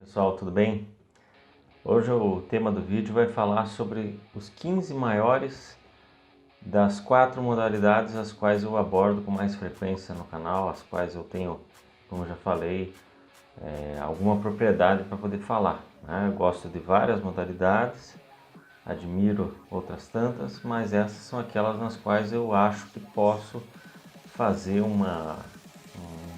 Pessoal, tudo bem? Hoje o tema do vídeo vai falar sobre os 15 maiores das 4 modalidades as quais eu abordo com mais frequência no canal, as quais eu tenho, como já falei, alguma propriedade para poder falar, né? Eu gosto de várias modalidades, admiro outras tantas, mas essas são aquelas nas quais eu acho que posso fazer uma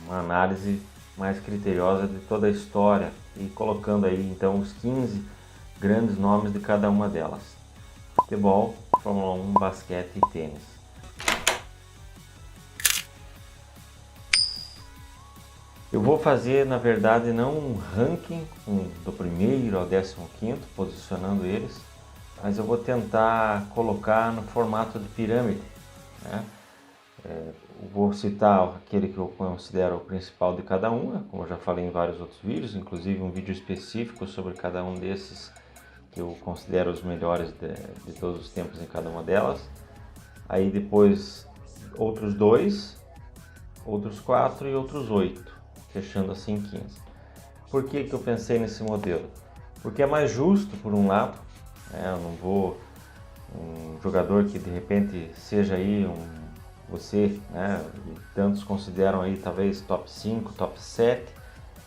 análise mais criteriosa de toda a história e colocando aí então os 15 grandes nomes de cada uma delas: futebol, Fórmula 1, basquete e tênis. Eu vou fazer, na verdade, não um ranking do primeiro ao 15º, posicionando eles, mas eu vou tentar colocar no formato de pirâmide, né? Vou citar aquele que eu considero o principal de cada uma, como eu já falei em vários outros vídeos, inclusive um vídeo específico sobre cada um desses que eu considero os melhores de todos os tempos em cada uma delas. Aí depois outros 2, outros 4 e outros 8, fechando assim 15. Por que eu pensei nesse modelo? Porque é mais justo, por um lado, eu não vou um jogador que de repente seja aí você, né, e tantos consideram aí talvez top 5, top 7,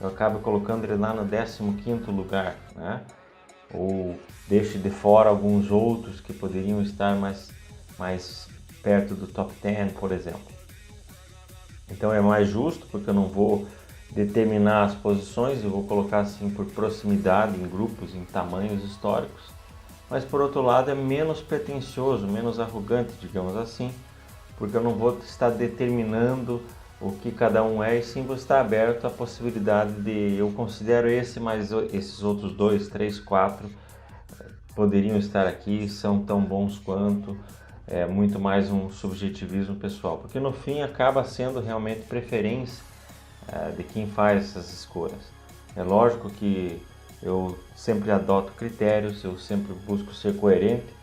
eu acabo colocando ele lá no 15º lugar, né? Ou deixe de fora alguns outros que poderiam estar mais perto do top 10, por exemplo. Então é mais justo porque eu não vou determinar as posições, eu vou colocar assim por proximidade, em grupos, em tamanhos históricos, mas por outro lado é menos pretensioso, menos arrogante, digamos assim, porque eu não vou estar determinando o que cada um é, e sim vou estar aberto à possibilidade de eu considero esse, mas esses outros 2, 3, 4 poderiam estar aqui, são tão bons quanto, é muito mais um subjetivismo pessoal, porque no fim acaba sendo realmente preferência de quem faz essas escolhas. É lógico que eu sempre adoto critérios, eu sempre busco ser coerente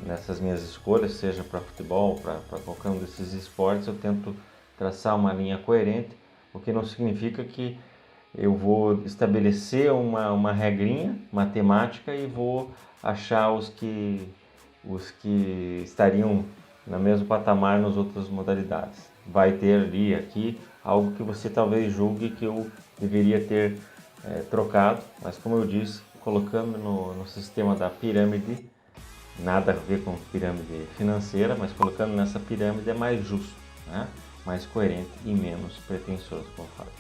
nessas minhas escolhas, seja para futebol, para qualquer um desses esportes, eu tento traçar uma linha coerente, o que não significa que eu vou estabelecer uma regrinha matemática e vou achar os que estariam no mesmo patamar nas outras modalidades. Vai ter ali, aqui, algo que você talvez julgue que eu deveria ter trocado, mas como eu disse, colocando no sistema da pirâmide, nada a ver com pirâmide financeira, mas colocando nessa pirâmide é mais justo, né? Mais coerente e menos pretensioso, como eu falei.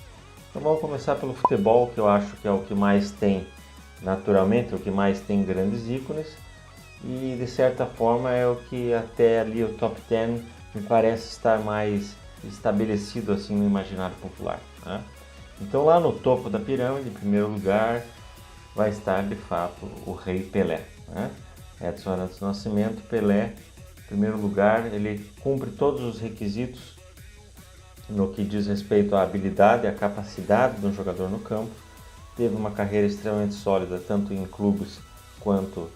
Então vamos começar pelo futebol, que eu acho que é o que mais tem, naturalmente, o que mais tem grandes ícones, e de certa forma é o que até ali o top 10 me parece estar mais estabelecido assim no imaginário popular, né? Então lá no topo da pirâmide, em primeiro lugar, vai estar de fato o Rei Pelé, né? Edson Arantes do Nascimento. Pelé, em primeiro lugar, ele cumpre todos os requisitos no que diz respeito à habilidade e à capacidade de um jogador no campo. Teve uma carreira extremamente sólida, tanto em clubes quanto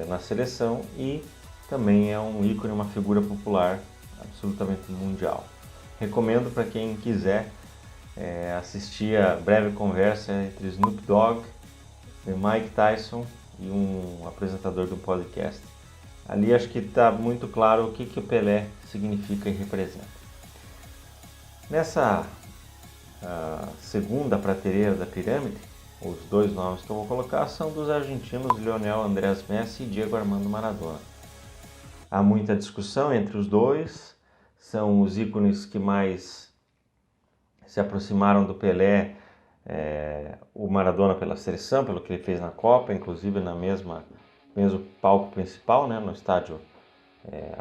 na seleção, e também é um ícone, uma figura popular absolutamente mundial. Recomendo para quem quiser assistir a breve conversa entre Snoop Dogg e Mike Tyson e um apresentador do podcast. Ali acho que está muito claro o que o Pelé significa e representa. Nessa segunda prateleira da pirâmide, os 2 nomes que eu vou colocar são dos argentinos Lionel Andrés Messi e Diego Armando Maradona. Há muita discussão entre os dois, são os ícones que mais se aproximaram do Pelé, o Maradona pela seleção, pelo que ele fez na Copa, inclusive na mesmo palco principal, né, no estádio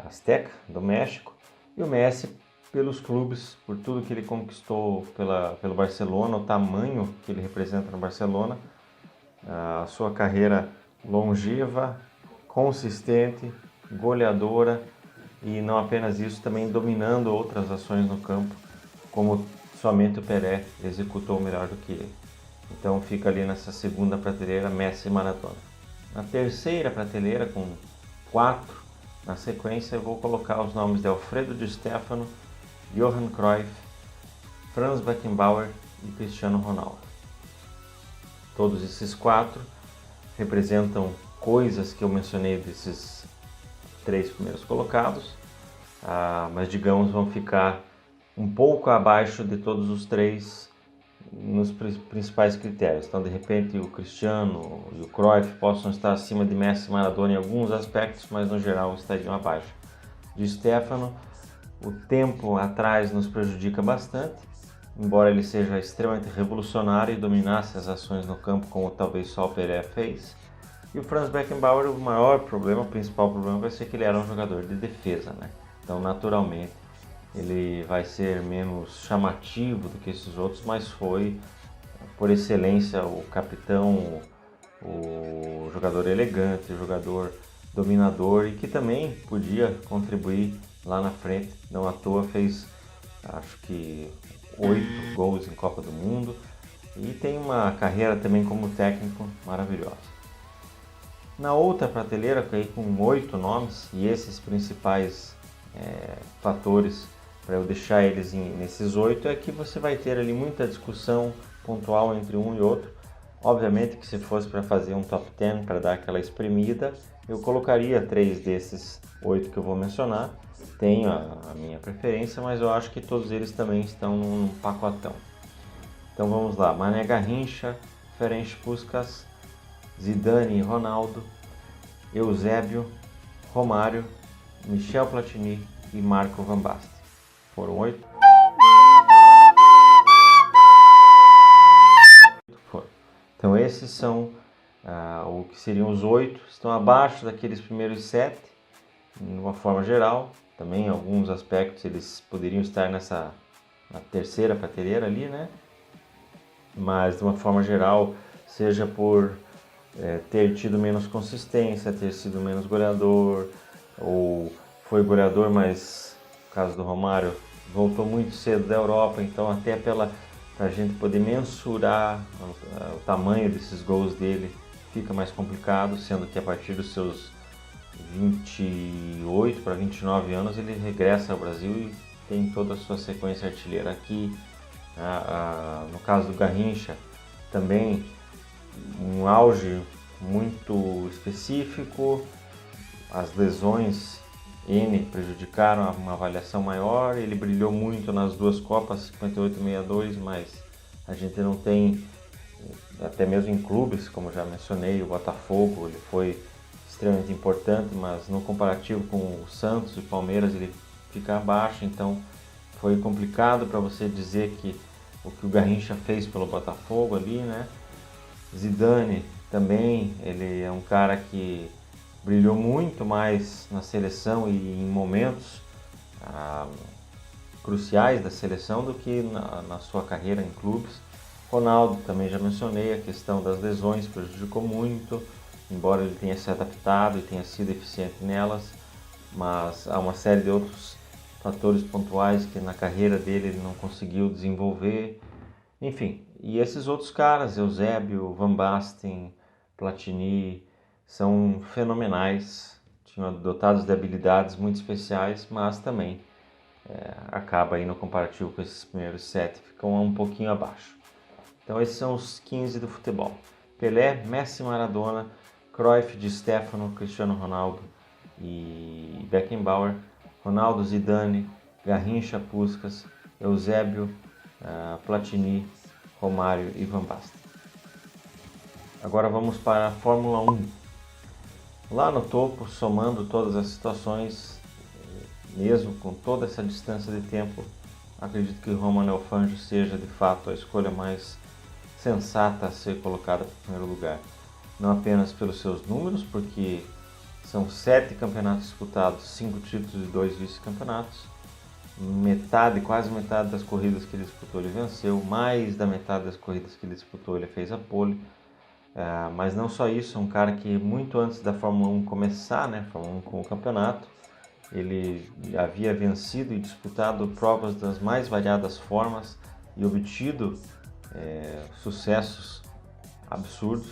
Azteca do México, e o Messi pelos clubes, por tudo que ele conquistou pelo Barcelona, o tamanho que ele representa no Barcelona, a sua carreira longeva, consistente, goleadora, e não apenas isso, também dominando outras ações no campo, como somente o Pelé executou melhor do que ele. Então fica ali nessa segunda prateleira Messi e Maradona. Na terceira prateleira, com 4 na sequência, eu vou colocar os nomes de Alfredo Di Stéfano, Johan Cruyff, Franz Beckenbauer e Cristiano Ronaldo. Todos esses 4 representam coisas que eu mencionei desses 3 primeiros colocados, mas digamos vão ficar um pouco abaixo de todos os 3 nos principais critérios. Então, de repente, o Cristiano e o Cruyff possam estar acima de Messi e Maradona em alguns aspectos, mas no geral estariam abaixo. De Stefano, o tempo atrás nos prejudica bastante, embora ele seja extremamente revolucionário e dominasse as ações no campo como talvez só o Pelé fez. E o Franz Beckenbauer, o maior problema, o principal problema vai ser que ele era um jogador de defesa, né? Então, naturalmente, ele vai ser menos chamativo do que esses outros, mas foi, por excelência, o capitão, o jogador elegante, o jogador dominador e que também podia contribuir lá na frente. Não à toa fez, acho que, 8 gols em Copa do Mundo e tem uma carreira também como técnico maravilhosa. Na outra prateleira, com 8 nomes, e esses principais fatores para eu deixar eles nesses 8 é que você vai ter ali muita discussão pontual entre um e outro. Obviamente que se fosse para fazer um top 10 para dar aquela espremida, eu colocaria 3 desses 8 que eu vou mencionar. Tenho a minha preferência, mas eu acho que todos eles também estão num pacotão. Então vamos lá: Mané, Garrincha, Ferenc Puskás, Zidane e Ronaldo, Eusébio, Romário, Michel Platini e Marco Van Basten. Foram 8? Foram. Então esses são o que seriam os 8, estão abaixo daqueles primeiros 7, de uma forma geral. Também em alguns aspectos eles poderiam estar na terceira prateleira ali, né? Mas de uma forma geral, seja por ter tido menos consistência, ter sido menos goleador, ou foi goleador, mas no caso do Romário, voltou muito cedo da Europa, então até para a gente poder mensurar o tamanho desses gols dele fica mais complicado, sendo que a partir dos seus 28 para 29 anos ele regressa ao Brasil e tem toda a sua sequência artilheira aqui. No caso do Garrincha, também um auge muito específico, as lesões prejudicaram uma avaliação maior. Ele brilhou muito nas 2 Copas, 58 e 62, mas a gente não tem, até mesmo em clubes, como já mencionei, o Botafogo, ele foi extremamente importante, mas no comparativo com o Santos e o Palmeiras ele fica abaixo, então foi complicado para você dizer que o que o Garrincha fez pelo Botafogo ali, né? Zidane também, ele é um cara que brilhou muito mais na seleção e em momentos cruciais da seleção do que na sua carreira em clubes. Ronaldo, também já mencionei, a questão das lesões prejudicou muito, embora ele tenha se adaptado e tenha sido eficiente nelas, mas há uma série de outros fatores pontuais que na carreira dele ele não conseguiu desenvolver. Enfim, e esses outros caras, Eusébio, Van Basten, Platini, são fenomenais, tinham dotados de habilidades muito especiais, mas também acaba aí no comparativo com esses primeiros 7, ficam um pouquinho abaixo. Então esses são os 15 do futebol: Pelé, Messi, Maradona, Cruyff, Di Stefano, Cristiano Ronaldo e Beckenbauer, Ronaldo, Zidane, Garrincha, Puskás, Eusébio, Platini, Romário e Van Basten. Agora vamos para a Fórmula 1. Lá no topo, somando todas as situações, mesmo com toda essa distância de tempo, acredito que Romano Fangio seja de fato a escolha mais sensata a ser colocada em primeiro lugar. Não apenas pelos seus números, porque são 7 campeonatos disputados, 5 títulos e 2 vice-campeonatos. Quase metade das corridas que ele disputou ele venceu, mais da metade das corridas que ele disputou ele fez a pole. Mas não só isso, é um cara que muito antes da Fórmula 1 começar, né, Fórmula 1 com o campeonato, ele havia vencido e disputado provas das mais variadas formas e obtido sucessos absurdos.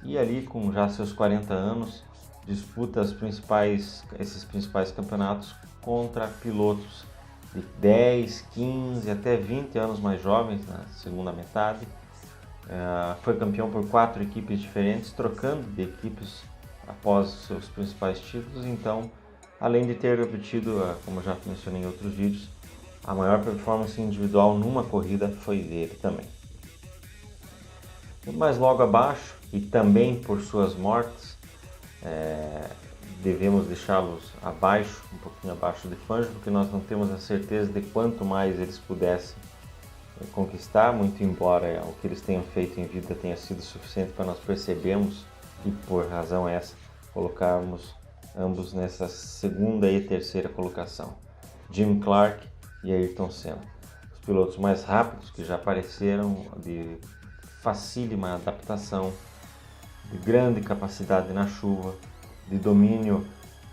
E ali com já seus 40 anos, disputa esses principais campeonatos contra pilotos de 10, 15 até 20 anos mais jovens na segunda metade. foi campeão por 4 equipes diferentes, trocando de equipes após os seus principais títulos. Então, além de ter obtido, como já mencionei em outros vídeos, a maior performance individual numa corrida foi dele também. Mas logo abaixo, e também por suas mortes, devemos deixá-los abaixo, um pouquinho abaixo de Fangio, porque nós não temos a certeza de quanto mais eles pudessem conquistar, muito embora o que eles tenham feito em vida tenha sido suficiente para nós percebermos e por razão essa colocarmos ambos nessa segunda e terceira colocação, Jim Clark e Ayrton Senna, os pilotos mais rápidos que já apareceram, de facílima adaptação, de grande capacidade na chuva, de domínio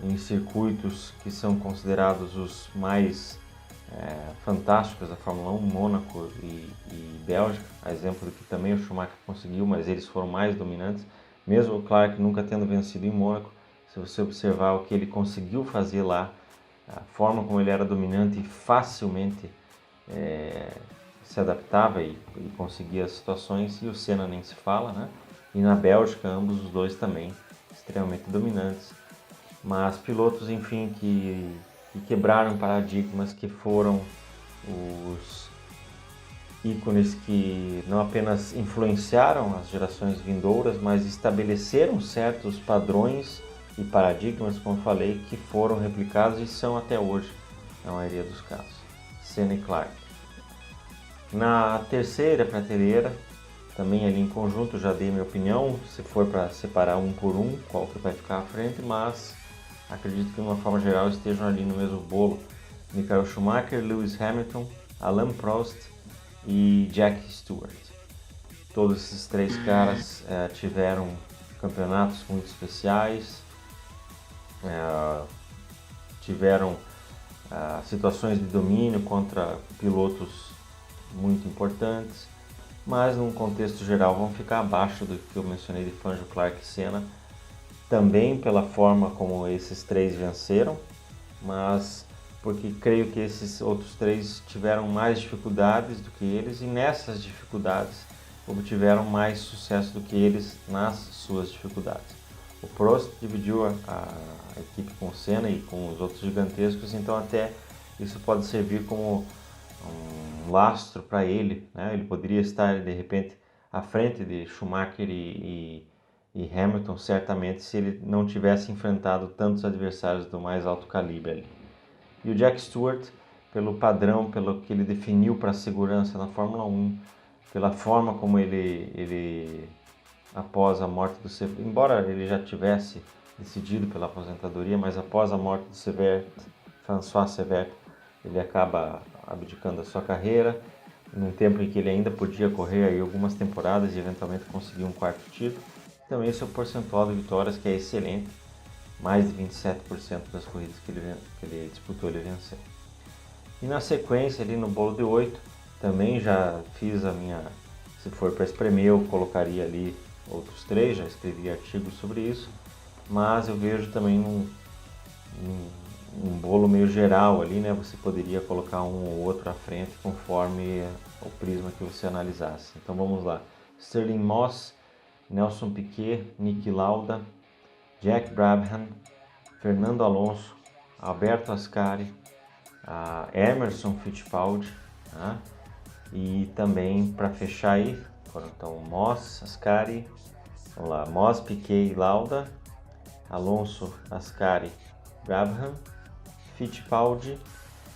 em circuitos que são considerados os mais fantásticos da Fórmula 1, Mônaco e Bélgica, a exemplo do que também o Schumacher conseguiu, mas eles foram mais dominantes, mesmo o Clark nunca tendo vencido em Mônaco. Se você observar o que ele conseguiu fazer lá, a forma como ele era dominante e facilmente se adaptava e conseguia as situações, e o Senna nem se fala, né? E na Bélgica, ambos os dois também extremamente dominantes, mas pilotos, enfim, que quebraram paradigmas, que foram os ícones que não apenas influenciaram as gerações vindouras, mas estabeleceram certos padrões e paradigmas, como falei, que foram replicados e são até hoje, na maioria dos casos. Senna e Clark. Na terceira prateleira, também ali em conjunto, já dei minha opinião, se for para separar um por um, qual que vai ficar à frente, mas acredito que de uma forma geral estejam ali no mesmo bolo. Michael Schumacher, Lewis Hamilton, Alain Prost e Jack Stewart. Todos esses 3 caras tiveram campeonatos muito especiais, tiveram situações de domínio contra pilotos muito importantes, mas num contexto geral vão ficar abaixo do que eu mencionei de Fangio, Clark e Senna, também pela forma como esses 3 venceram, mas porque creio que esses outros 3 tiveram mais dificuldades do que eles, e nessas dificuldades obtiveram mais sucesso do que eles nas suas dificuldades. O Prost dividiu a equipe com o Senna e com os outros gigantescos, então até isso pode servir como um lastro para ele, né? Ele poderia estar de repente à frente de Schumacher e Hamilton, certamente, se ele não tivesse enfrentado tantos adversários do mais alto calibre ali. E o Jack Stewart, pelo padrão, pelo que ele definiu para a segurança na Fórmula 1, pela forma como ele após a morte do Severt, embora ele já tivesse decidido pela aposentadoria, mas após a morte do Severt, François Severt, ele acaba abdicando da sua carreira, num tempo em que ele ainda podia correr aí algumas temporadas e eventualmente conseguir um 4º título. Também seu percentual de vitórias, que é excelente, mais de 27% das corridas que ele disputou, ele venceu. E na sequência, ali no bolo de 8, também já fiz a minha, se for para espremer, eu colocaria ali outros 3, já escrevi artigos sobre isso, mas eu vejo também um bolo meio geral ali, né? Você poderia colocar um ou outro à frente conforme o prisma que você analisasse. Então vamos lá: Stirling Moss, Nelson Piquet, Niki Lauda, Jack Brabham, Fernando Alonso, Alberto Ascari, Emerson Fittipaldi, né? E também para fechar aí, então Moss, Ascari, vamos lá, Moss, Piquet e Lauda, Alonso, Ascari, Brabham, Fittipaldi,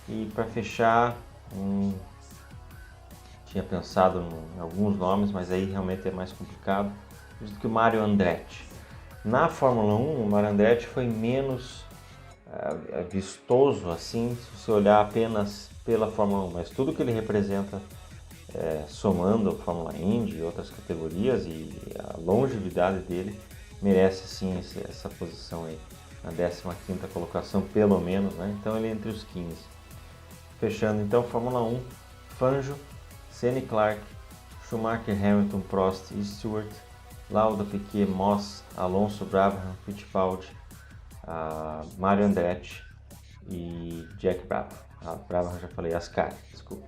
e para fechar, tinha pensado em alguns nomes, mas aí realmente é mais complicado, do que o Mario Andretti. Na Fórmula 1, o Mario Andretti foi menos vistoso assim, se você olhar apenas pela Fórmula 1, mas tudo que ele representa, somando a Fórmula Indy e outras categorias, e a longevidade dele, merece sim essa posição aí, na 15ª colocação pelo menos, né? Então ele é entre os 15. Fechando então, Fórmula 1, Fangio, Senna e Clark, Schumacher, Hamilton, Prost e Stewart, Lauda, Piquet, Moss, Alonso, Brabham, Fittipaldi, Mario Andretti e Jack Brabham. Brabham já falei, Ascari, desculpa.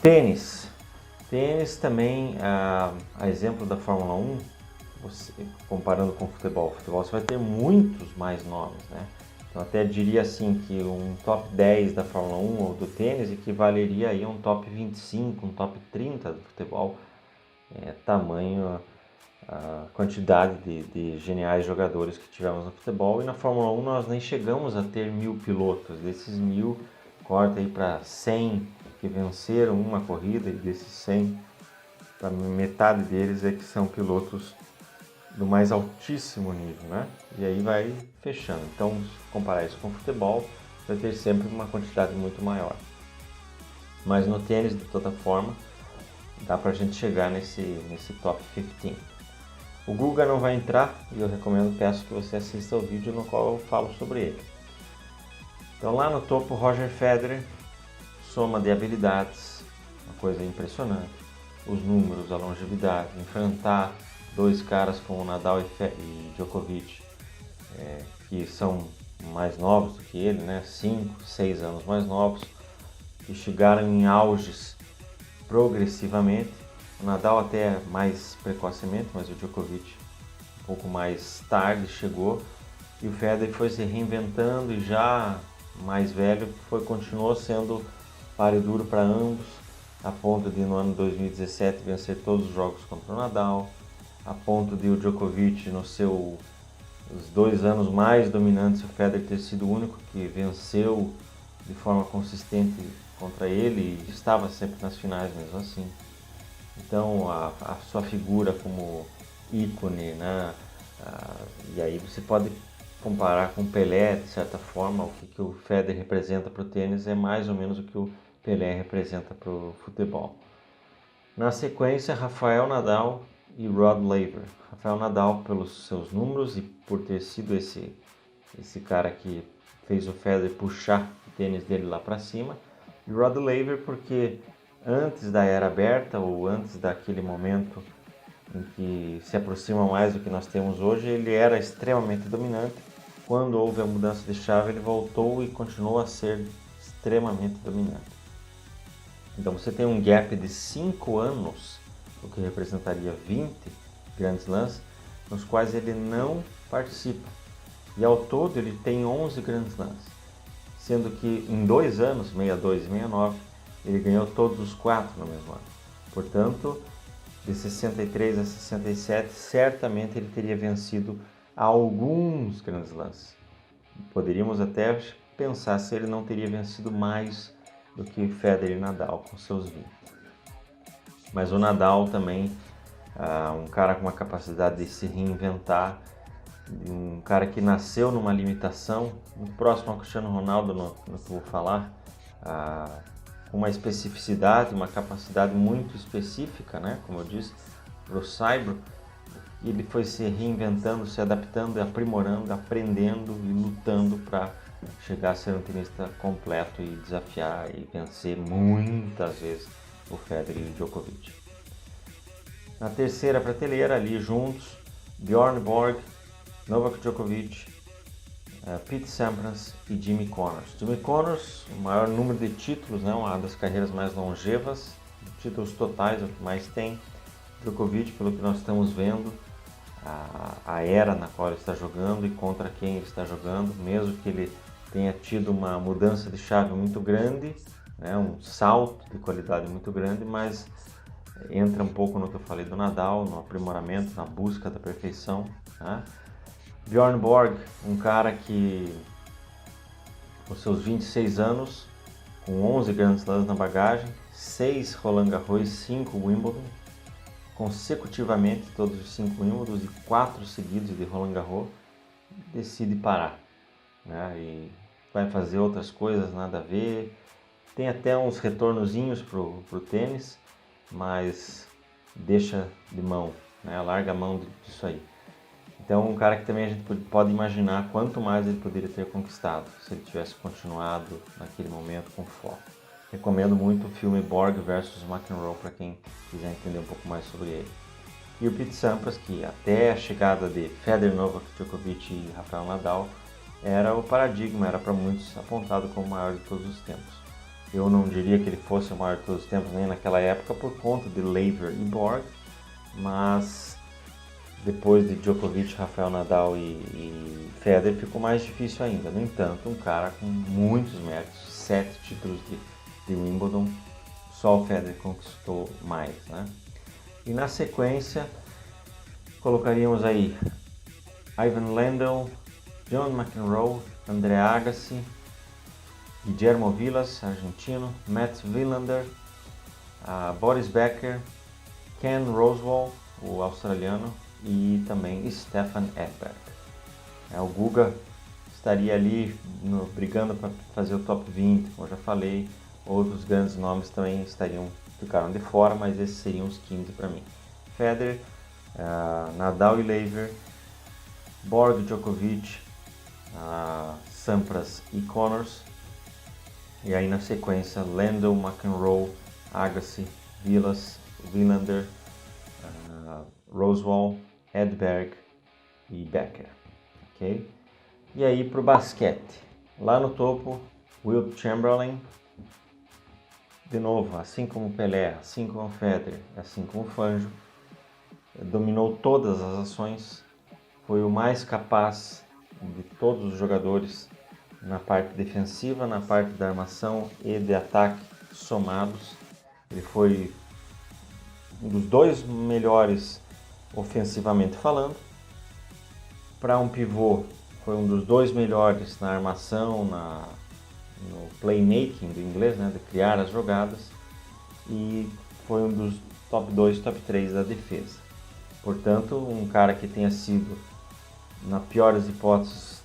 Tênis. Tênis também, a exemplo da Fórmula 1, comparando com o futebol, você vai ter muitos mais nomes, né? Então até diria assim que um top 10 da Fórmula 1 ou do tênis equivaleria aí a um top 25, um top 30 do futebol. Tamanho a quantidade de geniais jogadores que tivemos no futebol. E na Fórmula 1 nós nem chegamos a ter 1000 pilotos. Desses 1000, corta aí para 100 que venceram uma corrida, e desses 100, a metade deles é que são pilotos do mais altíssimo nível, né? E aí vai fechando. Então, se comparar isso com o futebol, vai ter sempre uma quantidade muito maior. Mas no tênis, de toda forma, dá pra gente chegar nesse top 15. O Guga não vai entrar e eu peço que você assista o vídeo no qual eu falo sobre ele. Então lá no topo, Roger Federer, soma de habilidades, uma coisa impressionante. Os números, a longevidade, enfrentar dois caras como o Nadal e Djokovic, que são mais novos do que ele, né? 5, 6 anos mais novos, que chegaram em auges progressivamente. O Nadal até mais precocemente, mas o Djokovic um pouco mais tarde chegou. E o Federer foi se reinventando e já mais velho continuou sendo páreo duro para ambos, a ponto de no ano 2017 vencer todos os jogos contra o Nadal, a ponto de o Djokovic os 2 anos mais dominantes, o Federer ter sido o único que venceu de forma consistente contra ele e estava sempre nas finais mesmo assim. Então a sua figura como ícone, né? E aí você pode comparar com o Pelé, de certa forma, o que o Federer representa para o tênis é mais ou menos o que o Pelé representa para o futebol. Na sequência, Rafael Nadal e Rod Laver. Rafael Nadal pelos seus números e por ter sido esse cara que fez o Federer puxar o tênis dele lá para cima. E Rod Laver porque antes da era aberta ou antes daquele momento em que se aproxima mais do que nós temos hoje, ele era extremamente dominante. Quando houve a mudança de chave, ele voltou e continuou a ser extremamente dominante. Então você tem um gap de 5 anos, o que representaria 20 Grand Slams, nos quais ele não participa. E ao todo ele tem 11 Grand Slams, sendo que em 2 anos, 62 e 69, ele ganhou todos os 4 no mesmo ano. Portanto, de 63 a 67, certamente ele teria vencido alguns Grand Slams. Poderíamos até pensar se ele não teria vencido mais do que Federer e Nadal com seus 20. Mas o Nadal também, um cara com uma capacidade de se reinventar, um cara que nasceu numa limitação, muito próximo ao Cristiano Ronaldo no que eu vou falar, com uma especificidade, uma capacidade muito específica, né? Como eu disse, para o saibro. Ele foi se reinventando, se adaptando, aprimorando, aprendendo e lutando para chegar a ser um tenista completo e desafiar e vencer muitas vezes o Federer e o Djokovic. Na terceira prateleira, ali juntos, Bjorn Borg, Novak Djokovic, Pete Sampras e Jimmy Connors. Jimmy Connors, o maior número de títulos, né? Uma das carreiras mais longevas, títulos totais é o que mais tem. Djokovic, pelo que nós estamos vendo, a era na qual ele está jogando e contra quem ele está jogando, mesmo que ele tenha tido uma mudança de chave muito grande, né, um salto de qualidade muito grande, mas entra um pouco no que eu falei do Nadal, no aprimoramento, na busca da perfeição. Né? Bjorn Borg, um cara que, com seus 26 anos, com 11 Grand Slams na bagagem, 6 Roland Garros, 5 Wimbledon, consecutivamente todos os 5 Wimbledons e 4 seguidos de Roland Garros, decide parar, né? E vai fazer outras coisas, nada a ver, tem até uns retornozinhos pro tênis, mas deixa de mão, né? Larga a mão disso aí. Então um cara que também a gente pode imaginar quanto mais ele poderia ter conquistado se ele tivesse continuado naquele momento com foco. Recomendo muito o filme Borg vs McEnroe para quem quiser entender um pouco mais sobre ele. E o Pete Sampras, que até a chegada de Federer, Novak Djokovic e Rafael Nadal era o paradigma, era para muitos apontado como o maior de todos os tempos. Eu não diria que ele fosse o maior de todos os tempos nem naquela época por conta de Laver e Borg, mas depois de Djokovic, Rafael Nadal e Federer ficou mais difícil ainda. No entanto, um cara com muitos méritos, 7 títulos de Wimbledon, só o Federer conquistou mais, né? E na sequência colocaríamos aí Ivan Lendl, John McEnroe, André Agassi, Guillermo Vilas, argentino, Mats Wilander, Boris Becker, Ken Rosewall, o australiano, e também Stefan Edberg. O Guga estaria ali brigando para fazer o top 20, como eu já falei. Outros grandes nomes também ficaram de fora, mas esses seriam os 15 para mim. Federer, Nadal e Laver, Borg, Djokovic, Sampras e Connors. E aí na sequência, Lendl, McEnroe, Agassi, Vilas, Wilander, Rosewall, Edberg e Becker. Okay? E aí para o basquete. Lá no topo, Wilt Chamberlain. De novo, assim como Pelé, assim como Federer, assim como Fangio, dominou todas as ações, foi o mais capaz de todos os jogadores na parte defensiva, na parte da armação e de ataque somados. Ele foi um dos 2 melhores ofensivamente falando. Para um pivô, foi um dos 2 melhores na armação, no playmaking do inglês, né, de criar as jogadas, e foi um dos top 2, top 3 da defesa. Portanto, um cara que tenha sido, na pior das hipóteses,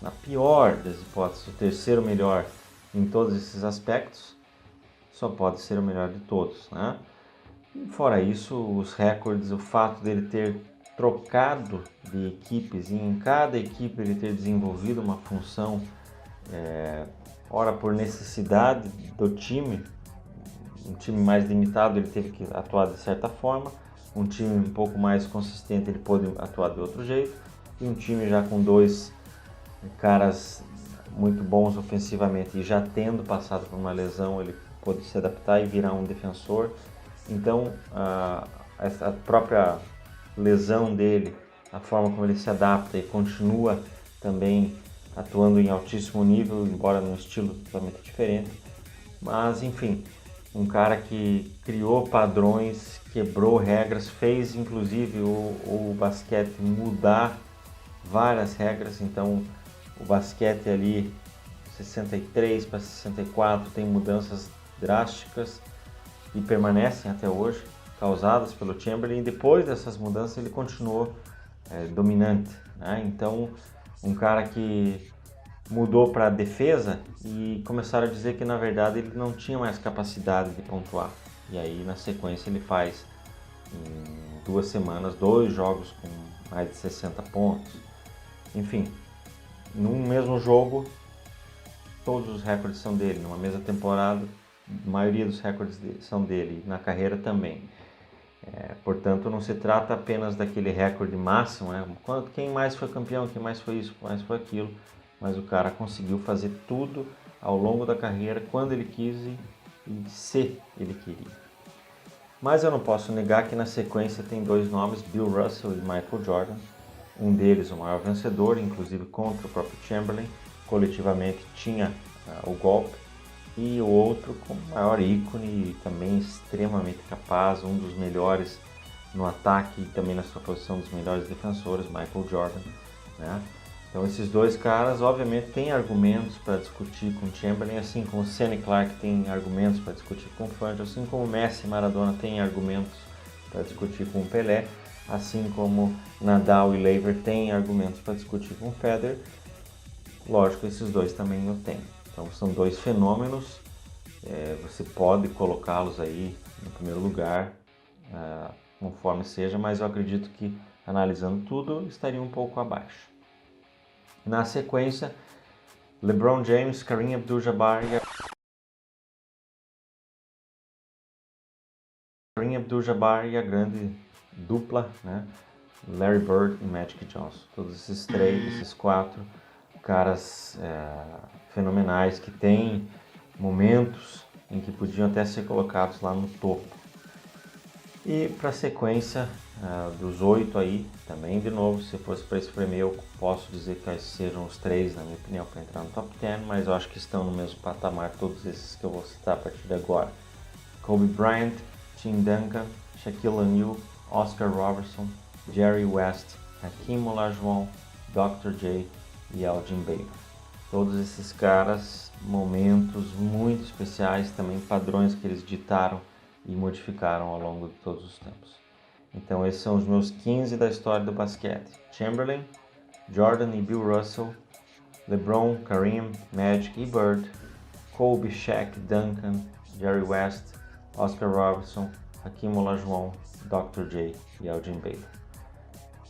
o terceiro melhor em todos esses aspectos, só pode ser o melhor de todos, né? E fora isso, os recordes, o fato dele ter trocado de equipes e em cada equipe ele ter desenvolvido uma função, ora por necessidade do time, um time mais limitado ele teve que atuar de certa forma, um time um pouco mais consistente ele pôde atuar de outro jeito, e um time já com 2 caras muito bons ofensivamente e já tendo passado por uma lesão, ele pôde se adaptar e virar um defensor. Então, essa própria lesão dele, a forma como ele se adapta e continua também atuando em altíssimo nível, embora num estilo totalmente diferente. Mas, enfim, um cara que criou padrões, quebrou regras, fez inclusive o basquete mudar várias regras. Então, o basquete ali, 63 para 64, tem mudanças drásticas e permanecem até hoje, causadas pelo Chamberlain, e depois dessas mudanças ele continuou dominante, né? Então, um cara que mudou para a defesa e começaram a dizer que na verdade ele não tinha mais capacidade de pontuar. E aí na sequência ele faz em 2 semanas 2 jogos com mais de 60 pontos. Enfim, num mesmo jogo todos os recordes são dele, numa mesma temporada a maioria dos recordes são dele, na carreira também. Portanto, não se trata apenas daquele recorde máximo, né? Quem mais foi campeão, quem mais foi isso, quem mais foi aquilo, mas o cara conseguiu fazer tudo ao longo da carreira, quando ele quis e se ele queria. Mas eu não posso negar que na sequência tem 2 nomes, Bill Russell e Michael Jordan, um deles o maior vencedor, inclusive contra o próprio Chamberlain, coletivamente tinha o golpe, e o outro como maior ícone e também extremamente capaz, um dos melhores no ataque e também na sua posição dos melhores defensores, Michael Jordan, né? Então esses 2 caras obviamente têm argumentos para discutir com Chamberlain, assim como Senna e Clark têm argumentos para discutir com Fangio, assim como Messi e Maradona têm argumentos para discutir com Pelé, assim como Nadal e Laver têm argumentos para discutir com Federer. Lógico, esses 2 também o têm. Então são 2 fenômenos, você pode colocá-los aí no primeiro lugar, conforme seja, mas eu acredito que analisando tudo estaria um pouco abaixo. Na sequência, LeBron James, Kareem Abdul-Jabbar e a grande dupla, né? Larry Bird e Magic Johnson. Todos esses 4 caras fenomenais que têm momentos em que podiam até ser colocados lá no topo. E para a sequência dos 8 aí, também de novo, se fosse para espremer, eu posso dizer que esses sejam os 3, na minha opinião, para entrar no top 10, mas eu acho que estão no mesmo patamar todos esses que eu vou citar a partir de agora. Kobe Bryant, Tim Duncan, Shaquille O'Neal, Oscar Robertson, Jerry West, Hakeem Olajuwon, Dr. J e Elgin Baylor. Todos esses caras, momentos muito especiais, também padrões que eles ditaram e modificaram ao longo de todos os tempos. Então esses são os meus 15 da história do basquete. Chamberlain, Jordan e Bill Russell, LeBron, Kareem, Magic e Bird, Kobe, Shaq, Duncan, Jerry West, Oscar Robertson, Hakeem Olajuwon, Dr. J e Elgin Baylor.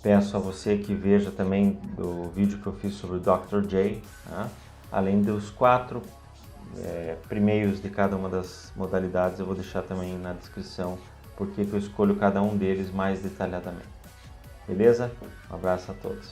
Peço a você que veja também o vídeo que eu fiz sobre o Dr. J, tá? Além dos 4 primeiros de cada uma das modalidades, eu vou deixar também na descrição porque eu escolho cada um deles mais detalhadamente. Beleza? Um abraço a todos.